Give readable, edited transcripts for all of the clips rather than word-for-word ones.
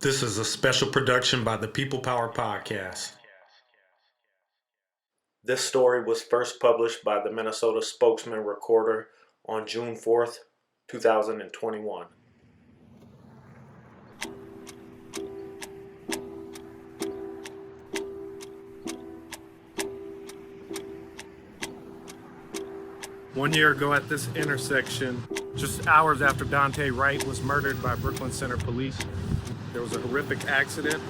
This is a special production by the People Power Podcast. This story was first published by the Minnesota Spokesman Recorder on June 4th, 2021. One year ago at this intersection, just hours after Dante Wright was murdered by Brooklyn Center police, there was a horrific accident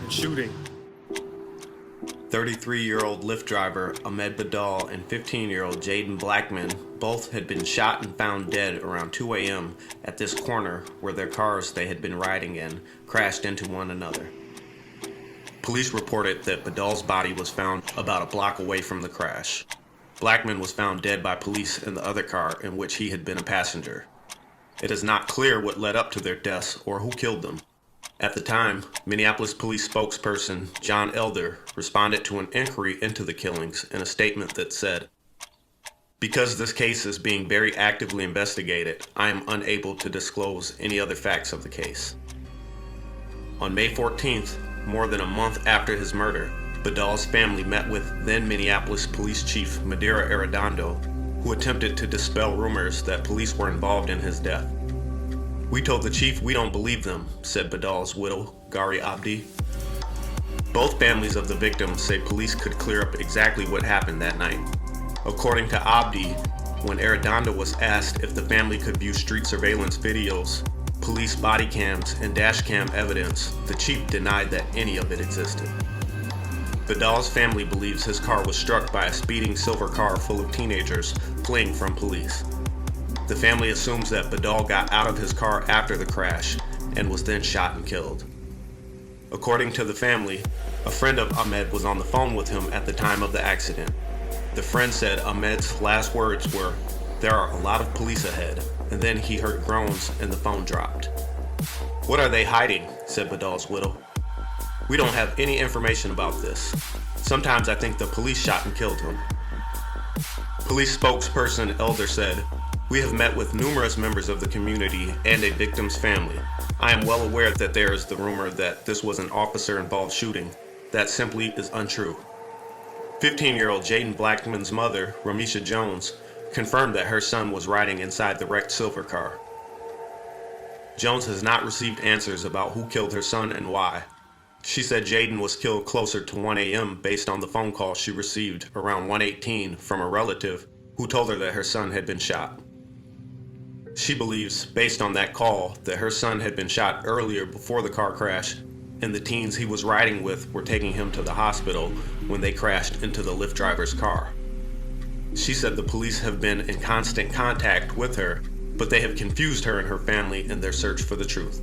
and shooting. 33-year-old Lyft driver Ahmed Badal and 15-year-old Jaden Blackmon both had been shot and found dead around 2 a.m. at this corner where their cars they had been riding in crashed into one another. Police reported that Badal's body was found about a block away from the crash. Blackmon was found dead by police in the other car in which he had been a passenger. It is not clear what led up to their deaths or who killed them. At the time, Minneapolis police spokesperson John Elder responded to an inquiry into the killings in a statement that said, "Because this case is being very actively investigated, I am unable to disclose any other facts of the case." On May 14th, more than a month after his murder, Badal's family met with then Minneapolis Police Chief Madeira Arredondo, who attempted to dispel rumors that police were involved in his death. "We told the chief we don't believe them," said Badal's widow, Gari Abdi. Both families of the victims say police could clear up exactly what happened that night. According to Abdi, when Arredondo was asked if the family could view street surveillance videos, police body cams, and dash cam evidence, the chief denied that any of it existed. Badal's family believes his car was struck by a speeding silver car full of teenagers fleeing from police. The family assumes that Badal got out of his car after the crash and was then shot and killed. According to the family, a friend of Ahmed was on the phone with him at the time of the accident. The friend said Ahmed's last words were, "There are a lot of police ahead," and then he heard groans and the phone dropped. "What are they hiding?" said Badal's widow. "We don't have any information about this. Sometimes I think the police shot and killed him." Police spokesperson Elder said, "We have met with numerous members of the community and a victim's family. I am well aware that there is the rumor that this was an officer-involved shooting. That simply is untrue." 15-year-old Jaden Blackmon's mother, Ramisha Jones, confirmed that her son was riding inside the wrecked silver car. Jones has not received answers about who killed her son and why. She said Jaden was killed closer to 1 a.m. based on the phone call she received around 1:18 from a relative who told her that her son had been shot. She believes, based on that call, that her son had been shot earlier before the car crash, and the teens he was riding with were taking him to the hospital when they crashed into the Lyft driver's car. She said the police have been in constant contact with her, but they have confused her and her family in their search for the truth.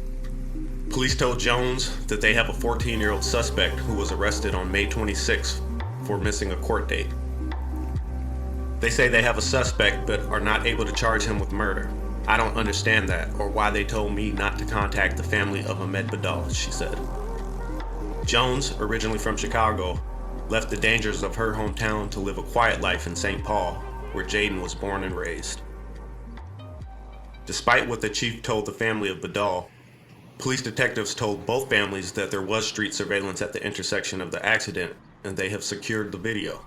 Police told Jones that they have a 14-year-old suspect who was arrested on May 26th for missing a court date. They say they have a suspect but are not able to charge him with murder. "I don't understand that or why they told me not to contact the family of Ahmed Badal," she said. Jones, originally from Chicago, left the dangers of her hometown to live a quiet life in St. Paul, where Jaden was born and raised. Despite what the chief told the family of Badal, police detectives told both families that there was street surveillance at the intersection of the accident, and they have secured the video.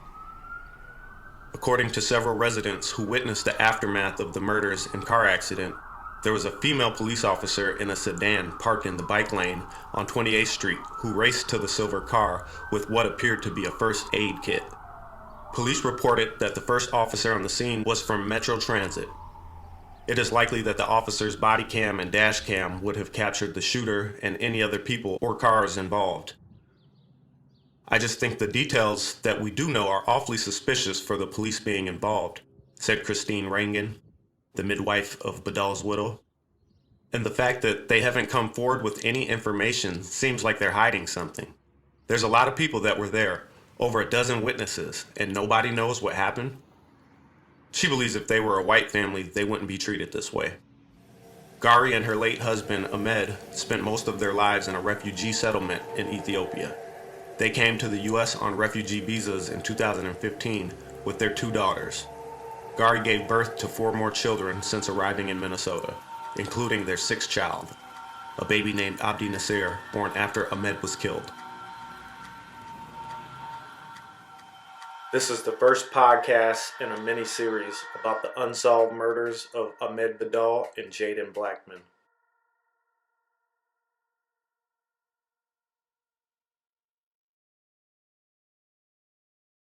According to several residents who witnessed the aftermath of the murders and car accident, there was a female police officer in a sedan parked in the bike lane on 28th Street who raced to the silver car with what appeared to be a first aid kit. Police reported that the first officer on the scene was from Metro Transit. It is likely that the officer's body cam and dash cam would have captured the shooter and any other people or cars involved. "I just think the details that we do know are awfully suspicious for the police being involved," said Christine Rangan, the midwife of Badal's widow. "And the fact that they haven't come forward with any information seems like they're hiding something. There's a lot of people that were there, over a dozen witnesses, and nobody knows what happened." She believes if they were a white family, they wouldn't be treated this way. Gari and her late husband, Ahmed, spent most of their lives in a refugee settlement in Ethiopia. They came to the U.S. on refugee visas in 2015 with their 2 daughters. Gari gave birth to 4 more children since arriving in Minnesota, including their 6th child. a baby named Abdi Nasser, born after Ahmed was killed. This is the first podcast in a mini-series about the unsolved murders of Ahmed Badal and Jaden Blackmon.